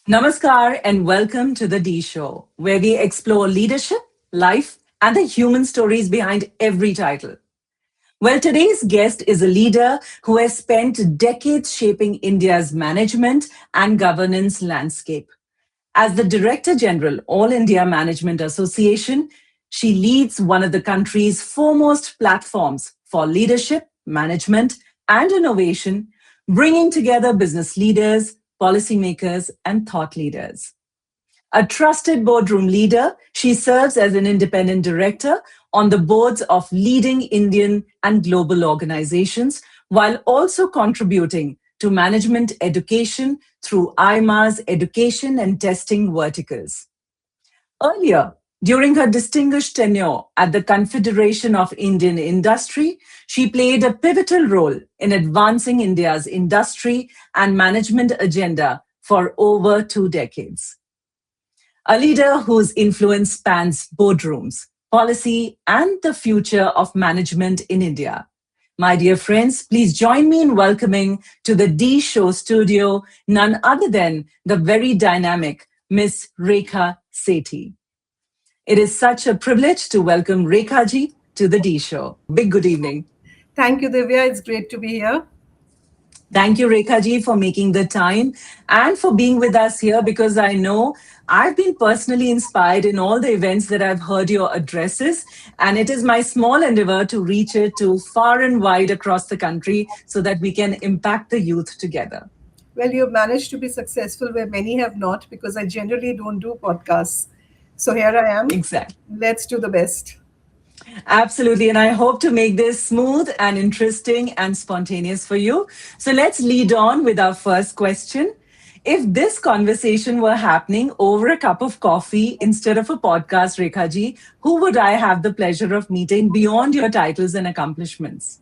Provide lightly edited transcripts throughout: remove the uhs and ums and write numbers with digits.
Namaskar and welcome to the D Show, where we explore leadership, life, and the human stories behind every title. Well, today's guest is a leader who has spent decades shaping India's management and governance landscape. As the Director General, All India Management Association, she leads one of the country's foremost platforms for leadership, management, and innovation, bringing together business leaders, policymakers, and thought leaders. A trusted boardroom leader, she serves as an independent director on the boards of leading Indian and global organizations while also contributing to management education through IMA's education and testing verticals. Earlier, during her distinguished tenure at the Confederation of Indian Industry, she played a pivotal role in advancing India's industry and management agenda for over 2 decades. A leader whose influence spans boardrooms, policy, and the future of management in India. My dear friends, please join me in welcoming to the D Show studio none other than the very dynamic Miss Rekha Sethi. It is such a privilege to welcome Rekha Ji to the D Show. Big good evening. Thank you, Divya. It's great to be here. Thank you, Rekha Ji, for making the time and for being with us here because I know I've been personally inspired in all the events that I've heard your addresses. And it is my small endeavor to reach it to far and wide across the country so that we can impact the youth together. Well, you've managed to be successful where many have not because I generally don't do podcasts. So here I am. Exactly. Let's do the best. Absolutely. And I hope to make this smooth and interesting and spontaneous for you. So let's lead on with our first question. If this conversation were happening over a cup of coffee instead of a podcast, Rekha ji, who would I have the pleasure of meeting beyond your titles and accomplishments?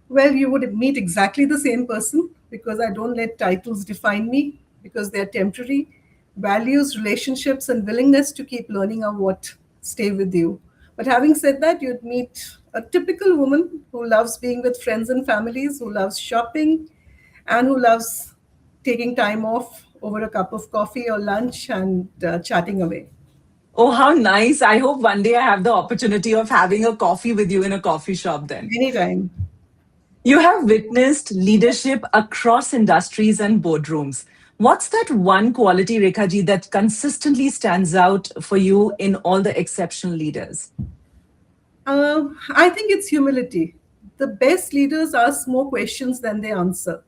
Well, you would meet exactly the same person because I don't let titles define me because they're temporary. Values, relationships, and willingness to keep learning are what stay with you. But having said that, you'd meet a typical woman who loves being with friends and families, who loves shopping, and who loves taking time off over a cup of coffee or lunch and chatting away. Oh, how nice. I hope one day I have the opportunity of having a coffee with you in a coffee shop then. Anytime. You have witnessed leadership across industries and boardrooms. What's that one quality, Rekha ji, that consistently stands out for you in all the exceptional leaders? I think it's humility. The best leaders ask more questions than they answer.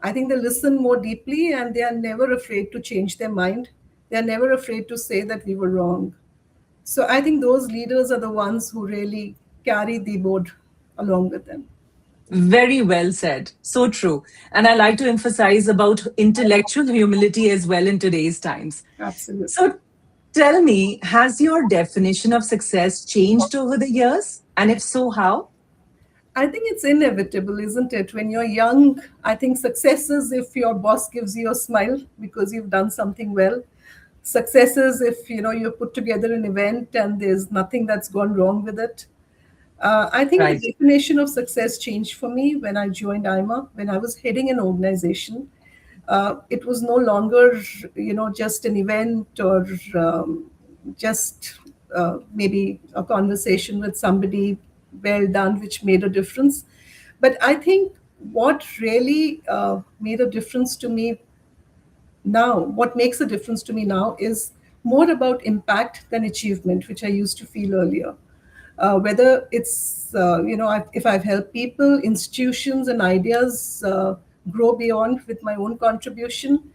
I think they listen more deeply and they are never afraid to change their mind. They are never afraid to say that we were wrong. So I think those leaders are the ones who really carry the board along with them. Very well said. So true. And I like to emphasize about intellectual humility as well in today's times. Absolutely. So tell me, has your definition of success changed over the years? And if so, how? I think it's inevitable, isn't it? When you're young, I think success is if your boss gives you a smile because you've done something well. Success is if you put together an event and there's nothing that's gone wrong with it. I think the Right. definition of success changed for me when I joined IMA. When I was heading an organization, it was no longer, just an event or just maybe a conversation with somebody well done, which made a difference. But I think what really made a difference to me now, what makes a difference to me now is more about impact than achievement, which I used to feel earlier. Whether it's, if I've helped people, institutions, and ideas grow beyond with my own contribution,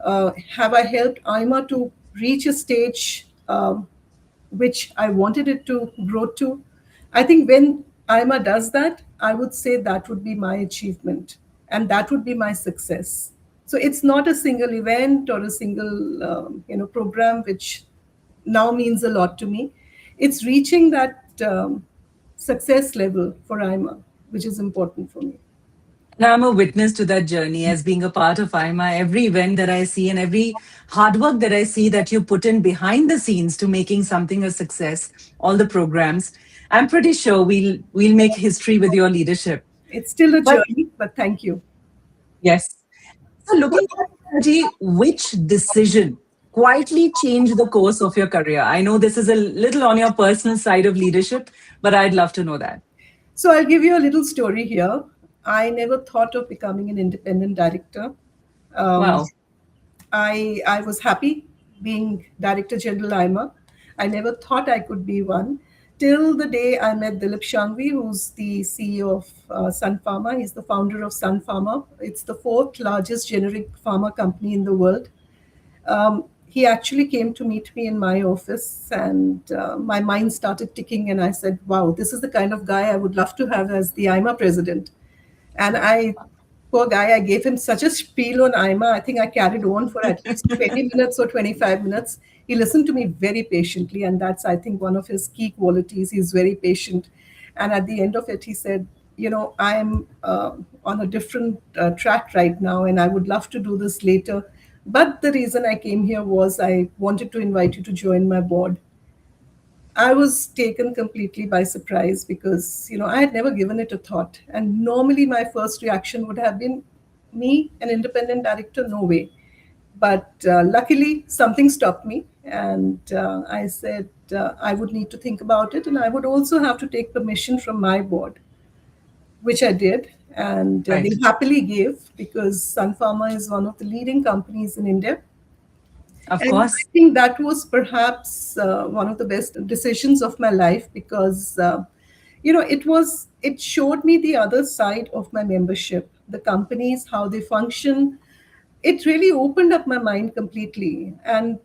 have I helped IMA to reach a stage which I wanted it to grow to? I think when IMA does that, I would say that would be my achievement and that would be my success. So it's not a single event or a single program which now means a lot to me. It's reaching that success level for IMA, which is important for me. And I'm a witness to that journey as being a part of IMA. Every event that I see and every hard work that I see that you put in behind the scenes to making something a success, all the programs, I'm pretty sure we'll make history with your leadership. It's still a But journey, but thank you. yes. So looking at Ji, which decision quietly changed the course of your career? I know this is a little on your personal side of leadership, but I'd love to know that. So I'll give you a little story here. I never thought of becoming an independent director. Um, Wow. I was happy being Director General IMA. I never thought I could be one till the day I met Dilip Shangvi, who's the CEO of Sun Pharma. He's the founder of Sun Pharma. It's the fourth largest generic pharma company in the world. He actually came to meet me in my office, and my mind started ticking. And I said, "Wow, this is the kind of guy I would love to have as the IMA president." And poor guy, I gave him such a spiel on IMA. I think I carried on for at least 20 minutes or 25 minutes. He listened to me very patiently, and that's, I think, one of his key qualities. He's very patient. And at the end of it, he said, I'm on a different track right now, and I would love to do this later. But the reason I came here was I wanted to invite you to join my board. I was taken completely by surprise because, I had never given it a thought. And normally my first reaction would have been, me, an independent director, no way. But luckily, something stopped me. And I said I would need to think about it. And I would also have to take permission from my board, which I did. And they Right. happily gave, because Sun Pharma is one of the leading companies in India. Of And I course. think that was perhaps one of the best decisions of my life, because, it showed me the other side of my membership, the companies, how they function. It really opened up my mind completely. And,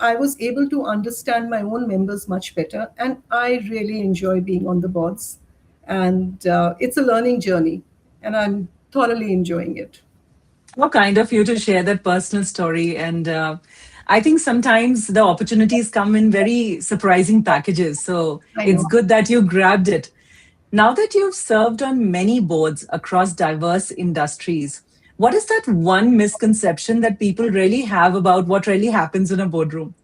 I was able to understand my own members much better. And I really enjoy being on the boards. And it's a learning journey. And I'm thoroughly enjoying it. How kind of you to share that personal story. And I think sometimes the opportunities come in very surprising packages. So I it's know. good that you grabbed it. Now that you've served on many boards across diverse industries, what is that one misconception that people really have about what really happens in a boardroom?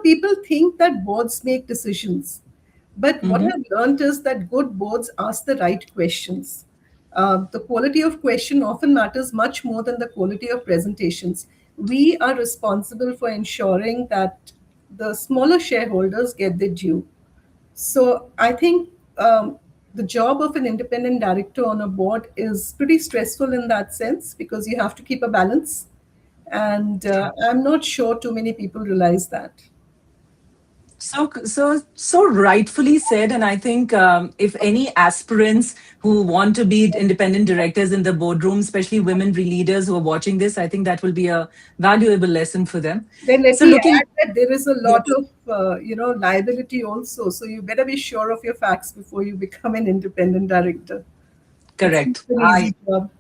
People think that boards make decisions, but what Hmm. I've learned is that good boards ask the right questions. The quality of question often matters much more than the quality of presentations. We are responsible for ensuring that the smaller shareholders get their due. So I think the job of an independent director on a board is pretty stressful in that sense, because you have to keep a balance. And I'm not sure too many people realize that. So rightfully said. And I think if any aspirants who want to be independent directors in the boardroom, especially women leaders who are watching this, I think that will be a valuable lesson for them. Then let So me looking, add that there is a lot yes, of liability also. So you better be sure of your facts before you become an independent director. It's not correct. an I easy job.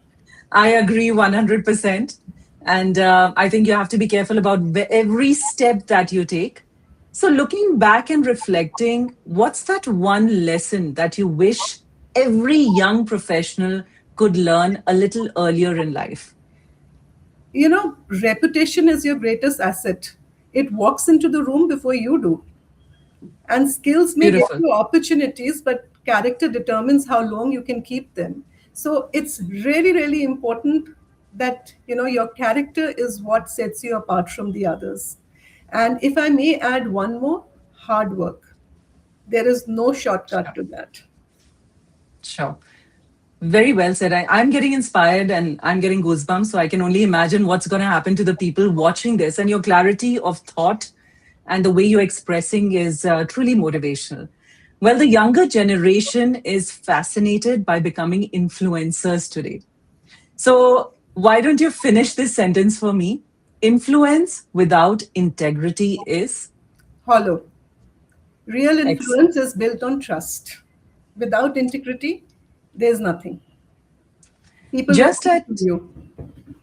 I agree 100%. And I think you have to be careful about every step that you take. So, looking back and reflecting, what's that one lesson that you wish every young professional could learn a little earlier in life? Reputation is your greatest asset. It walks into the room before you do. And skills may get Beautiful. you opportunities, but character determines how long you can keep them. So it's really, really important that your character is what sets you apart from the others. And if I may add one more, hard work. There is no shortcut Sure. to that. Sure. Very well said. I'm getting inspired and I'm getting goosebumps. So I can only imagine what's going to happen to the people watching this. And your clarity of thought and the way you're expressing is truly motivational. Well, the younger generation is fascinated by becoming influencers today. So why don't you finish this sentence for me? Influence without integrity is Hollow. Real influence excellent. is built on trust. Without integrity, there's nothing. People will Just listen to at you.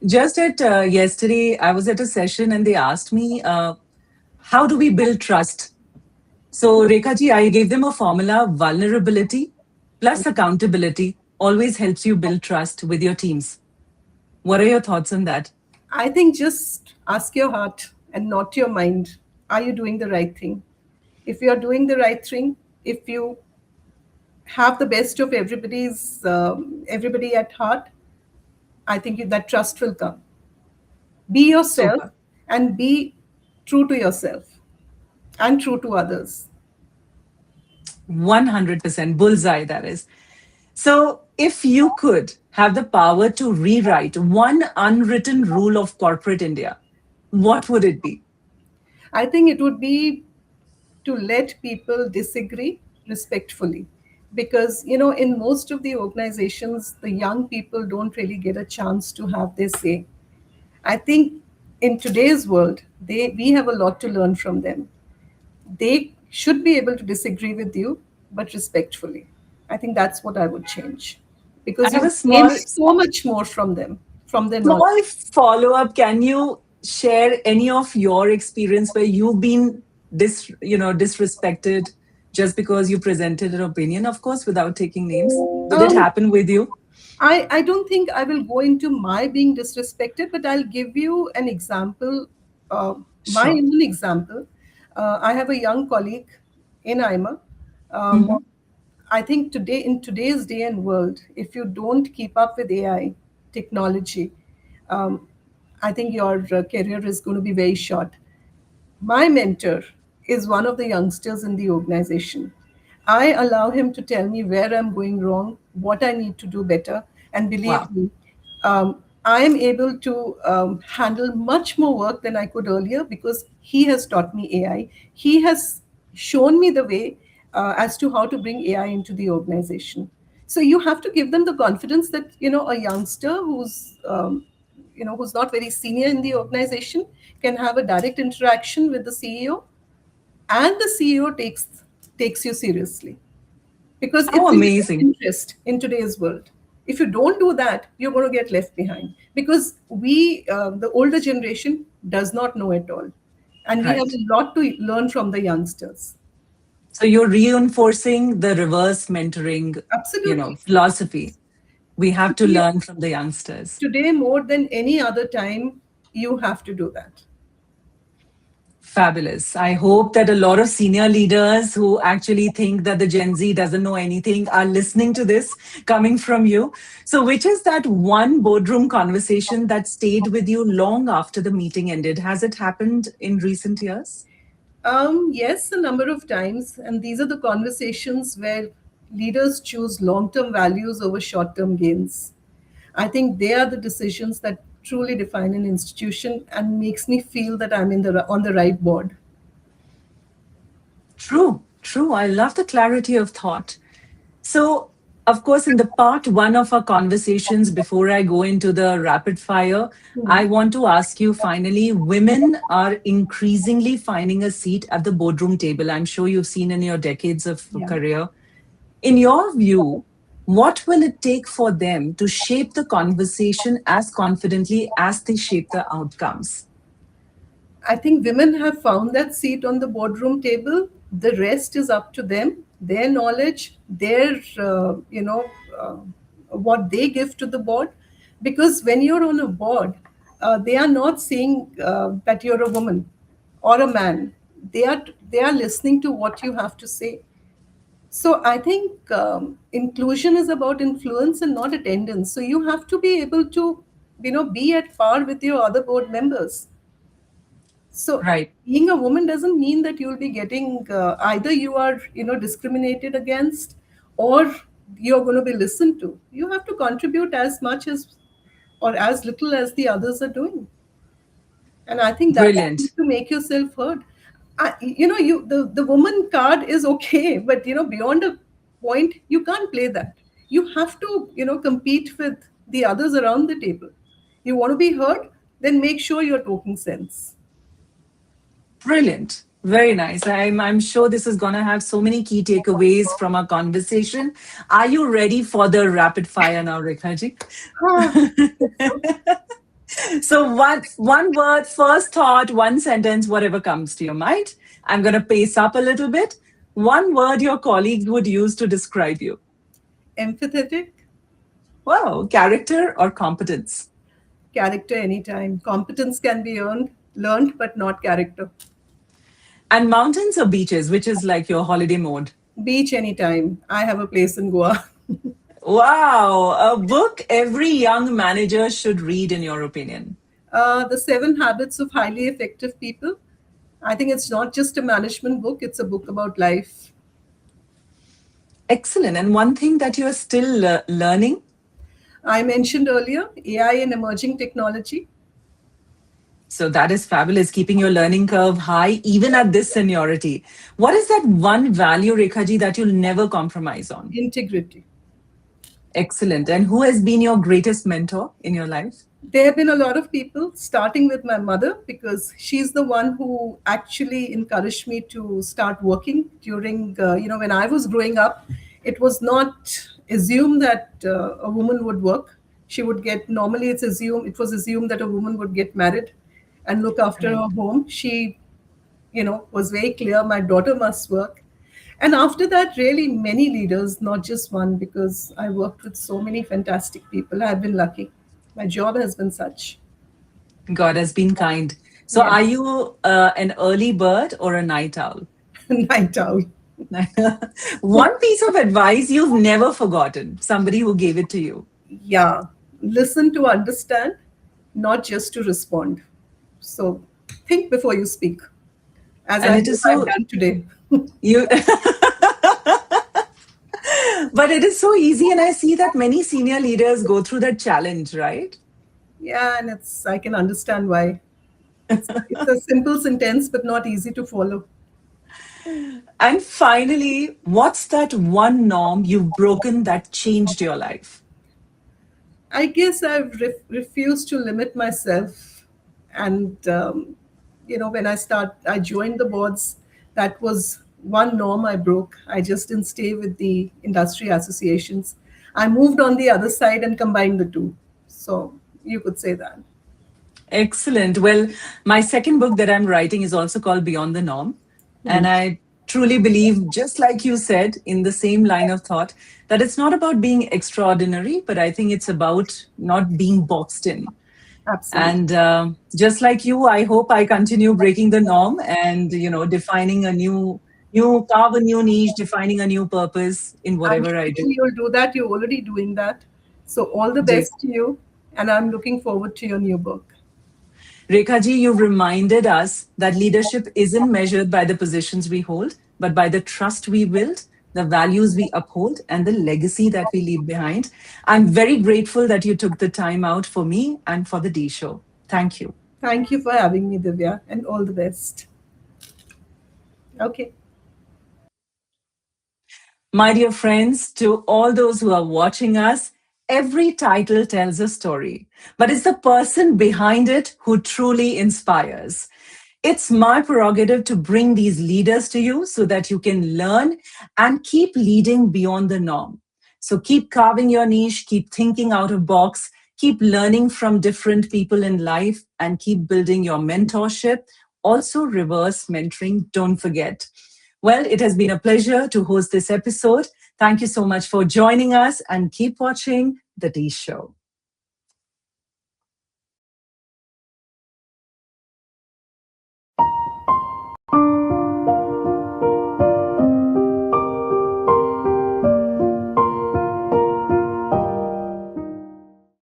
just at yesterday, I was at a session and they asked me, how do we build trust? So, Rekha ji, I gave them a formula: vulnerability plus accountability always helps you build trust with your teams. What are your thoughts on that? I think just ask your heart and not your mind. Are you doing the right thing? If you are doing the right thing, if you have the best of everybody at heart, I think that trust will come. Be yourself Super. and be true to yourself and true to others. 100% bullseye, that is. So, if you could have the power to rewrite one unwritten rule of corporate India, what would it be? I think it would be to let people disagree respectfully, because in most of the organizations the young people don't really get a chance to have their say. I think in today's world we have a lot to learn from them. They should be able to disagree with you, but respectfully. I think that's what I would change, I because have a you gain small so much more from them, from their knowledge. small follow up. Can you share any of your experience where you've been disrespected just because you presented an opinion, of course, without taking names? Did it um, happen with you? I don't think I will go into my being disrespected, but I'll give you an example. My Sure. own example. I have a young colleague in IMA. Um, Hmm. I think in today's day and world, if you don't keep up with AI technology, um, I think your career is going to be very short. My mentor is one of the youngsters in the organization. I allow him to tell me where I'm going wrong, what I need to do better. And believe Wow. me, I am able to handle much more work than I could earlier, because he has taught me AI. He has shown me the way as to how to bring AI into the organization. So you have to give them the confidence that a youngster who's not very senior in the organization can have a direct interaction with the CEO, and the CEO takes you seriously, because How it's in your amazing. interest in today's world. If you don't do that, you're going to get left behind, because the older generation does not know it all, and we have Right. a lot to learn from the youngsters. So you're reinforcing the reverse mentoring, Absolutely. philosophy. We have to today, learn from the youngsters. Today more than any other time, you have to do that. Fabulous. I hope that a lot of senior leaders who actually think that the Gen Z doesn't know anything are listening to this coming from you. So, which is that one boardroom conversation that stayed with you long after the meeting ended? Has it happened in recent years? Yes, a number of times. And these are the conversations where leaders choose long term values over short term gains. I think they are the decisions that truly define an institution and makes me feel that I'm on the right board. True, true. I love the clarity of thought. So, of course, in the part one of our conversations, before I go into the rapid fire, I want to ask you finally, women are increasingly finding a seat at the boardroom table. I'm sure you've seen in your decades of Yeah. career. In your view, what will it take for them to shape the conversation as confidently as they shape the outcomes? I think women have found that seat on the boardroom table. The rest is up to them, their knowledge, uh, what they give to the board. Because when you're on a board, they are not saying that you're a woman or a man. They are listening to what you have to say. So I think inclusion is about influence and not attendance. So you have to be able to, be at par with your other board members. So Right. being a woman doesn't mean that you'll be getting either you are discriminated against, or you're going to be listened to. You have to contribute as much as or as little as the others are doing, and I think that's Brilliant. to make yourself heard. The woman card is okay, but beyond a point you can't play that. You have to compete with the others around the table. You want to be heard, then make sure you're talking sense. Very nice. I'm sure this is going to have so many key takeaways from our conversation. Are you ready for the rapid fire now, Rekha Ji? Ah, So, one word, first thought, one sentence, whatever comes to your mind. I'm going to pace up a little bit. One word your colleagues would use to describe you. empathetic. Wow, character or competence. Character anytime. Competence can be learned, but not character. And mountains or beaches, which is like your holiday mode. Beach anytime. I have a place in Goa. Wow, a book every young manager should read, in your opinion. The Seven Habits of Highly Effective People. I think it's not just a management book, it's a book about life. Excellent. And one thing that you are still learning. I mentioned earlier AI and emerging technology. So that is fabulous, keeping your learning curve high even at this seniority. What is that one value, Rekha Ji, that you'll never compromise on? Integrity. Excellent. And who has been your greatest mentor in your life? There have been a lot of people, starting with my mother, because she's the one who actually encouraged me to start working during, when I was growing up. It was not assumed that a woman would work. She would get, normally it was assumed that a woman would get married and look after Right. her home. She, was very clear, my daughter must work. And after that, really many leaders, not just one, because I worked with so many fantastic people. I've been lucky. My job has been such. God has been kind. So Yeah, are you an early bird or a night owl? night owl. One piece of advice you've never forgotten, somebody who gave it to you. Yeah, listen to understand, not just to respond. So think before you speak, as And I it hope is I've so done today. you but it is so easy, and I see that many senior leaders go through that challenge, right? Yeah, and I can understand why. It's a simple sentence, but not easy to follow. And finally, what's that one norm you've broken that changed your life? I guess I've refused to limit myself. And, when I joined the boards, that was one norm I broke. I just didn't stay with the industry associations. I moved on the other side and combined the two. So you could say that. Excellent. Well, my second book that I'm writing is also called Beyond the Norm. Hmm. And I truly believe, just like you said, in the same line of thought, that it's not about being extraordinary, but I think it's about not being boxed in. Absolutely. And just like you, I hope I continue breaking the norm and, defining a carve a new niche, defining a new purpose in I'm whatever I sure do. you'll do that. You're already doing that. So all the Jay. best to you. And I'm looking forward to your new book. Rekha ji, you've reminded us that leadership isn't measured by the positions we hold, but by the trust we build, the values we uphold, and the legacy that we leave behind. I'm very grateful that you took the time out for me and for the D Show. Thank you. Thank you for having me, Divya, and all the best. Okay. My dear friends, to all those who are watching us, every title tells a story, but it's the person behind it who truly inspires. It's my prerogative to bring these leaders to you so that you can learn and keep leading beyond the norm. So keep carving your niche, keep thinking out of box, keep learning from different people in life, and keep building your mentorship. Also, reverse mentoring, don't forget. Well, it has been a pleasure to host this episode. Thank you so much for joining us and keep watching The D Show.